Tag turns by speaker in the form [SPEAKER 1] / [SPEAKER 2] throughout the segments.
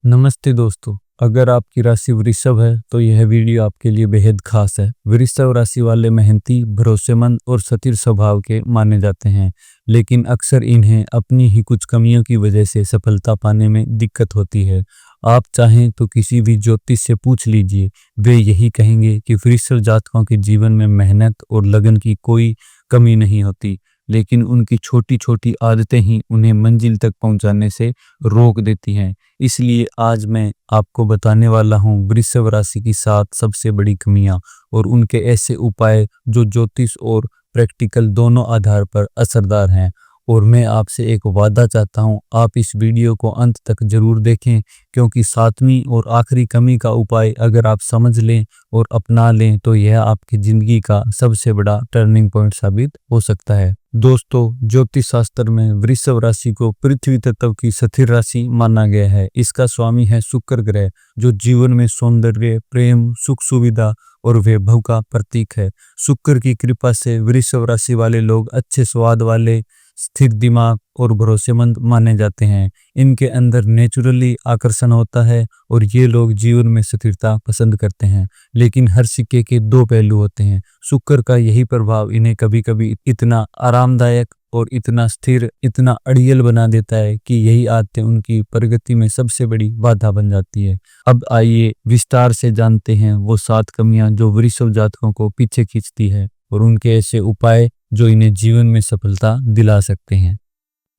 [SPEAKER 1] नमस्ते दोस्तों। अगर आपकी राशि वृषभ है तो यह वीडियो आपके लिए बेहद खास है। वृषभ राशि वाले मेहनती, भरोसेमंद और स्थिर स्वभाव के माने जाते हैं, लेकिन अक्सर इन्हें अपनी ही कुछ कमियों की वजह से सफलता पाने में दिक्कत होती है। आप चाहें तो किसी भी ज्योतिष से पूछ लीजिए, वे यही कहेंगे कि वृषभ जातकों के जीवन में मेहनत और लगन की कोई कमी नहीं होती, लेकिन उनकी छोटी छोटी आदतें ही उन्हें मंजिल तक पहुंचाने से रोक देती हैं। इसलिए आज मैं आपको बताने वाला हूँ वृषभ राशि की 7 सबसे बड़ी कमियां और उनके ऐसे उपाय जो ज्योतिष और प्रैक्टिकल दोनों आधार पर असरदार हैं। और मैं आपसे एक वादा चाहता हूँ, आप इस वीडियो को अंत तक जरूर देखें, क्योंकि 7वीं और आखिरी कमी का उपाय अगर आप समझ लें और अपना लें तो यह आपकी जिंदगी का सबसे बड़ा टर्निंग पॉइंट साबित हो सकता है। दोस्तों, ज्योतिष शास्त्र में वृषभ राशि को पृथ्वी तत्व की स्थिर राशि माना गया है। इसका स्वामी है शुक्र ग्रह, जो जीवन में सौंदर्य, प्रेम, सुख सुविधा और वैभव का प्रतीक है। शुक्र की कृपा से वृषभ राशि वाले लोग अच्छे स्वाद वाले, स्थिर दिमाग और भरोसेमंद माने जाते हैं। इनके अंदर नेचुरली आकर्षण होता है और ये लोग जीवन में स्थिरता पसंद करते हैं। लेकिन हर सिक्के के दो पहलू होते हैं। शुक्र का यही प्रभाव इन्हें कभी कभी इतना आरामदायक और इतना स्थिर, इतना अड़ियल बना देता है कि यही आदतें उनकी प्रगति में सबसे बड़ी बाधा बन जाती है। अब आइए विस्तार से जानते हैं वो 7 कमियां जो वृषभ जातकों को पीछे खींचती है और उनके ऐसे उपाय जो इन्हें जीवन में सफलता दिला सकते हैं।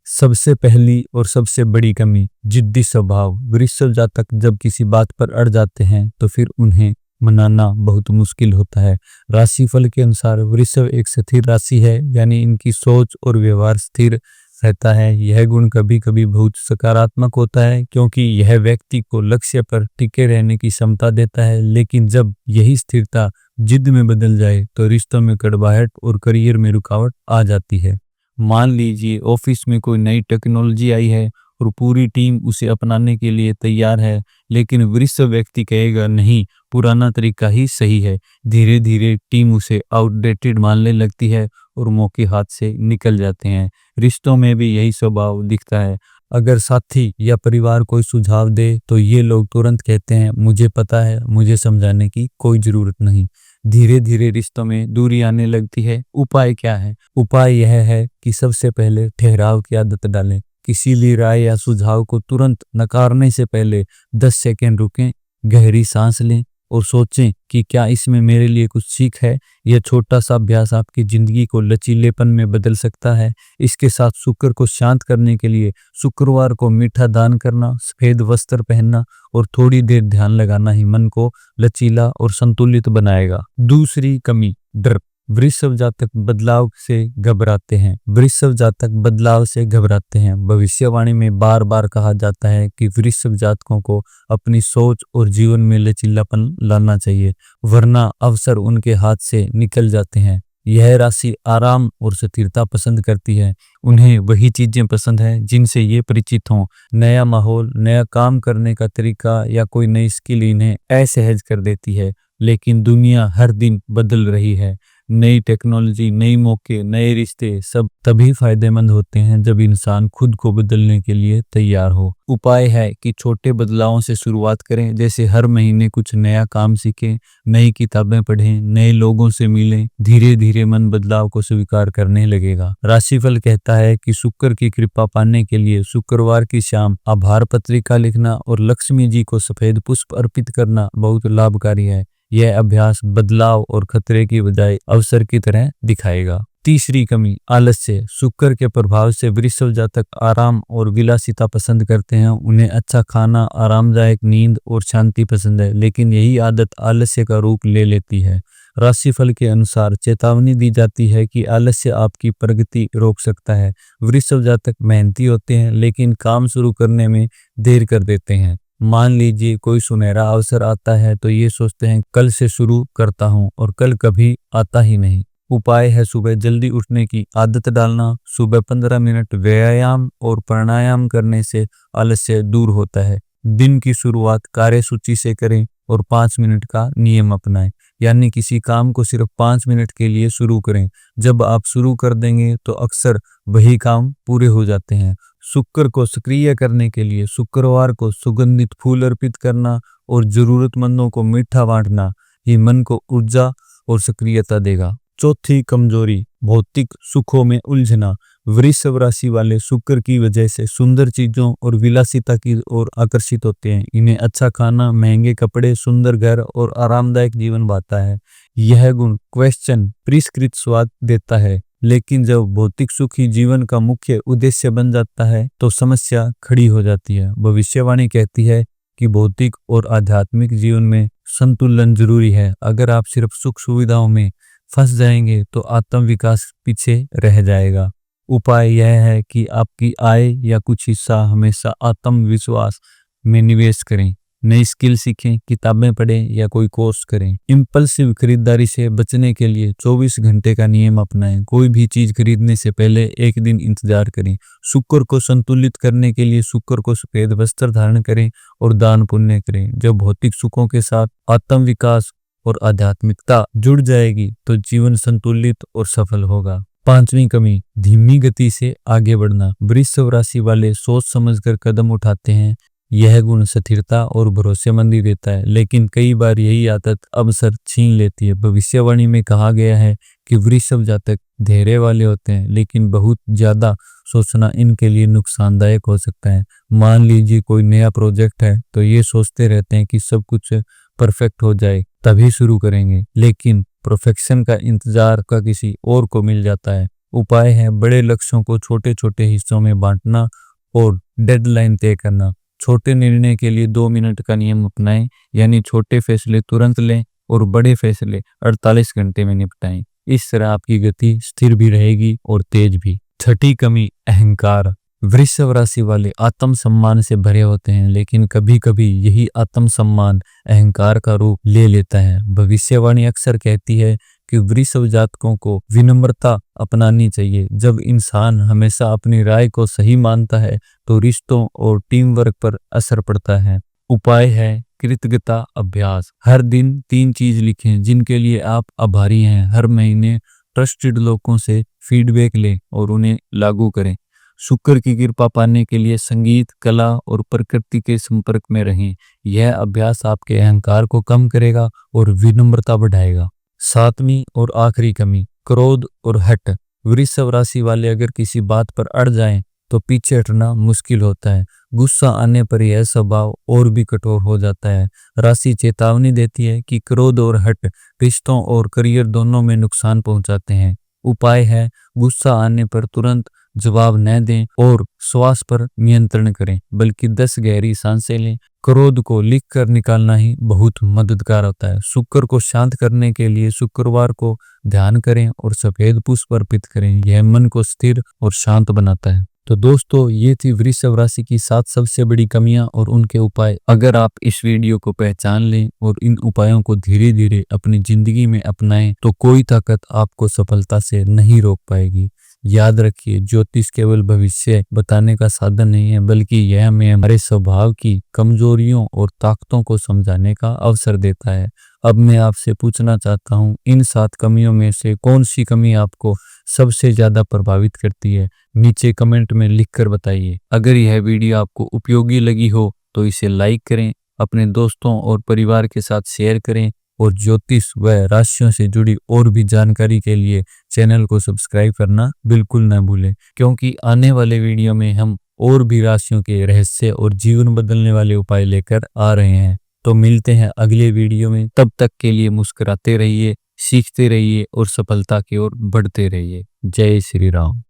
[SPEAKER 1] सबसे पहली और सबसे बड़ी कमी, जिद्दी स्वभाव। वृषभ जातक जब किसी बात पर अड़ जाते हैं तो फिर उन्हें मनाना बहुत मुश्किल होता है। राशिफल के अनुसार वृषभ एक स्थिर राशि है, यानी इनकी सोच और व्यवहार स्थिर रहता है। यह गुण कभी कभी बहुत सकारात्मक होता है, क्योंकि यह व्यक्ति को लक्ष्य पर टिके रहने की क्षमता देता है। लेकिन जब यही स्थिरता जिद में बदल जाए तो रिश्तों में कड़वाहट और करियर में रुकावट आ जाती है। मान लीजिए ऑफिस में कोई नई टेक्नोलॉजी आई है और पूरी टीम उसे अपनाने के लिए तैयार है, लेकिन वरिष्ठ व्यक्ति कहेगा नहीं, पुराना तरीका ही सही है। धीरे धीरे टीम उसे आउटडेटेड मानने लगती है और मौके हाथ से निकल जाते हैं। रिश्तों में भी यही स्वभाव दिखता है। अगर साथी या परिवार कोई सुझाव दे तो ये लोग तुरंत कहते हैं मुझे पता है, मुझे समझाने की कोई जरूरत नहीं। धीरे धीरे रिश्तों में दूरी आने लगती है। उपाय क्या है? उपाय यह है कि सबसे पहले ठहराव की आदत डालें। किसी भी राय या सुझाव को तुरंत नकारने से पहले 10 सेकंड रुकें, गहरी सांस लें और सोचें कि क्या इसमें मेरे लिए कुछ सीख है। यह छोटा सा अभ्यास आपकी जिंदगी को लचीलेपन में बदल सकता है। इसके साथ शुक्र को शांत करने के लिए शुक्रवार को मीठा दान करना, सफेद वस्त्र पहनना और थोड़ी देर ध्यान लगाना ही मन को लचीला और संतुलित बनाएगा। दूसरी कमी, डर। वृषभ जातक बदलाव से घबराते हैं। वृषभ जातक बदलाव से घबराते हैं। भविष्यवाणी में बार बार कहा जाता है कि वृषभ जातकों को अपनी सोच और जीवन में लचीलापन लाना चाहिए, वरना अवसर उनके हाथ से निकल जाते हैं। यह राशि आराम और स्थिरता पसंद करती है। उन्हें वही चीजें पसंद हैं जिनसे ये परिचित हों। नया माहौल, नया काम करने का तरीका या कोई नई स्किल इन्हें असहज कर देती है। लेकिन दुनिया हर दिन बदल रही है। नई टेक्नोलॉजी, नए मौके, नए रिश्ते सब तभी फायदेमंद होते हैं जब इंसान खुद को बदलने के लिए तैयार हो। उपाय है कि छोटे बदलावों से शुरुआत करें, जैसे हर महीने कुछ नया काम सीखें, नई किताबें पढ़ें, नए लोगों से मिलें। धीरे धीरे मन बदलाव को स्वीकार करने लगेगा। राशिफल कहता है कि शुक्र की कृपा पाने के लिए शुक्रवार की शाम आभार पत्रिका लिखना और लक्ष्मी जी को सफेद पुष्प अर्पित करना बहुत लाभकारी है। यह अभ्यास बदलाव और खतरे की बजाय अवसर की तरह दिखाएगा। तीसरी कमी, आलस्य। शुक्र के प्रभाव से वृषभ जातक आराम और विलासिता पसंद करते हैं। उन्हें अच्छा खाना, आरामदायक नींद और शांति पसंद है, लेकिन यही आदत आलस्य का रूप ले लेती है। राशिफल के अनुसार चेतावनी दी जाती है कि आलस्य आपकी प्रगति रोक सकता है। वृषभ जातक मेहनती होते हैं, लेकिन काम शुरू करने में देर कर देते हैं। मान लीजिए कोई सुनहरा अवसर आता है तो ये सोचते हैं कल से शुरू करता हूँ, और कल कभी आता ही नहीं। उपाय है सूबह जल्दी उठने की आदत डालना। सुबह 15 मिनट व्यायाम और प्राणायाम करने से आलस्य दूर होता है। दिन की शुरुआत कार्यसूची से करें और 5 मिनट का नियम अपनाएं, यानी किसी काम को सिर्फ 5 मिनट के लिए शुरू करें। जब आप शुरू कर देंगे तो अक्सर वही काम पूरे हो जाते हैं। शुक्र को सक्रिय करने के लिए शुक्रवार को सुगंधित फूल अर्पित करना और जरूरतमंदों को मीठा बांटना ही मन को ऊर्जा और सक्रियता देगा। चौथी कमजोरी, भौतिक सुखों में उलझना। वृषभ राशि वाले शुक्र की वजह से सुंदर चीजों और विलासिता की ओर आकर्षित होते हैं। इन्हें अच्छा खाना, महंगे कपड़े, सुंदर घर और आरामदायक जीवन भाता है। यह गुण क्वेश्चन परिष्कृत स्वाद देता है, लेकिन जब भौतिक सुख ही जीवन का मुख्य उद्देश्य बन जाता है तो समस्या खड़ी हो जाती है। भविष्यवाणी कहती है कि भौतिक और आध्यात्मिक जीवन में संतुलन जरूरी है। अगर आप सिर्फ सुख सुविधाओं में फंस जाएंगे तो आत्म विकास पीछे रह जाएगा। उपाय यह है कि आपकी आय या कुछ हिस्सा हमेशा आत्मविश्वास में निवेश करें। नई स्किल सीखें, किताबें पढ़ें या कोई कोर्स करें। इम्पल्सिव खरीदारी से बचने के लिए 24 घंटे का नियम अपनाएं। कोई भी चीज खरीदने से पहले एक दिन इंतजार करें। शुक्र को संतुलित करने के लिए शुक्र को सफेद वस्त्र धारण करें और दान पुण्य करें। जब भौतिक सुखों के साथ आत्म विकास और आध्यात्मिकता जुड़ जाएगी तो जीवन संतुलित और सफल होगा। पांचवी कमी, धीमी गति से आगे बढ़ना। वृषभ राशि वाले सोच समझकर कदम उठाते हैं। यह गुण स्थिरता और भरोसेमंदी देता है, लेकिन कई बार यही आदत अवसर छीन लेती है। भविष्यवाणी में कहा गया है कि वृषभ जातक धैर्य वाले होते हैं, लेकिन बहुत ज्यादा सोचना इनके लिए नुकसानदायक हो सकता है। मान लीजिए कोई नया प्रोजेक्ट है तो ये सोचते रहते हैं कि सब कुछ परफेक्ट हो जाए तभी शुरू करेंगे, लेकिन परफेक्शन का इंतजार का किसी और को मिल जाता है। उपाय है बड़े लक्ष्यों को छोटे छोटे हिस्सों में बांटना और डेडलाइन तय करना। छोटे निर्णय के लिए 2 मिनट का नियम अपनाएं, यानी छोटे फैसले तुरंत लें और बड़े फैसले 48 घंटे में निपटाएं। इस तरह आपकी गति स्थिर भी रहेगी और तेज भी। छठी कमी, अहंकार। वृषभ राशि वाले आत्म सम्मान से भरे होते हैं, लेकिन कभी कभी यही आत्म सम्मान अहंकार का रूप ले लेता है। भविष्यवाणी अक्सर कहती है कि वृषभ जातकों को विनम्रता अपनानी चाहिए। जब इंसान हमेशा अपनी राय को सही मानता है तो रिश्तों और टीम वर्क पर असर पड़ता है। उपाय है कृतज्ञता अभ्यास। हर दिन 3 चीज लिखें जिनके लिए आप आभारी हैं। हर महीने ट्रस्टेड लोगों से फीडबैक लें और उन्हें लागू करें। शुक्र की कृपा पाने के लिए संगीत, कला और प्रकृति के संपर्क में रहें। यह अभ्यास आपके अहंकार को कम करेगा और विनम्रता बढ़ाएगा। 7वीं और आखिरी कमी, क्रोध और हठ। वृषभ राशि वाले अगर किसी बात पर अड़ जाएं तो पीछे हटना मुश्किल होता है। गुस्सा आने पर यह स्वभाव और भी कठोर हो जाता है। राशि चेतावनी देती है कि क्रोध और हठ रिश्तों और करियर दोनों में नुकसान पहुंचाते हैं। उपाय है गुस्सा आने पर तुरंत जवाब न दें और श्वास पर नियंत्रण करें, बल्कि 10 गहरी सांसें लें। क्रोध को लिख कर निकालना ही बहुत मददगार होता है। शुक्र को शांत करने के लिए शुक्रवार को ध्यान करें और सफेद पुष्प अर्पित करें। यह मन को स्थिर और शांत बनाता है। तो दोस्तों, ये थी वृषभ राशि की 7 सबसे बड़ी कमियां और उनके उपाय। अगर आप इस वीडियो को पहचान लें और इन उपायों को धीरे धीरे अपनी जिंदगी में अपनाएं तो कोई ताकत आपको सफलता से नहीं रोक पाएगी। याद रखिए, ज्योतिष केवल भविष्य बताने का साधन नहीं है, बल्कि यह हमें हमारे स्वभाव की कमजोरियों और ताकतों को समझाने का अवसर देता है। अब मैं आपसे पूछना चाहता हूँ, इन 7 कमियों में से कौन सी कमी आपको सबसे ज्यादा प्रभावित करती है? नीचे कमेंट में लिखकर बताइए। अगर यह वीडियो आपको उपयोगी लगी हो तो इसे लाइक करें, अपने दोस्तों और परिवार के साथ शेयर करें और ज्योतिष व राशियों से जुड़ी और भी जानकारी के लिए चैनल को सब्सक्राइब करना बिल्कुल न भूलें, क्योंकि आने वाले वीडियो में हम और भी राशियों के रहस्य और जीवन बदलने वाले उपाय लेकर आ रहे हैं। तो मिलते हैं अगले वीडियो में। तब तक के लिए मुस्कुराते रहिए, सीखते रहिए और सफलता की ओर बढ़ते रहिए। जय श्री राम।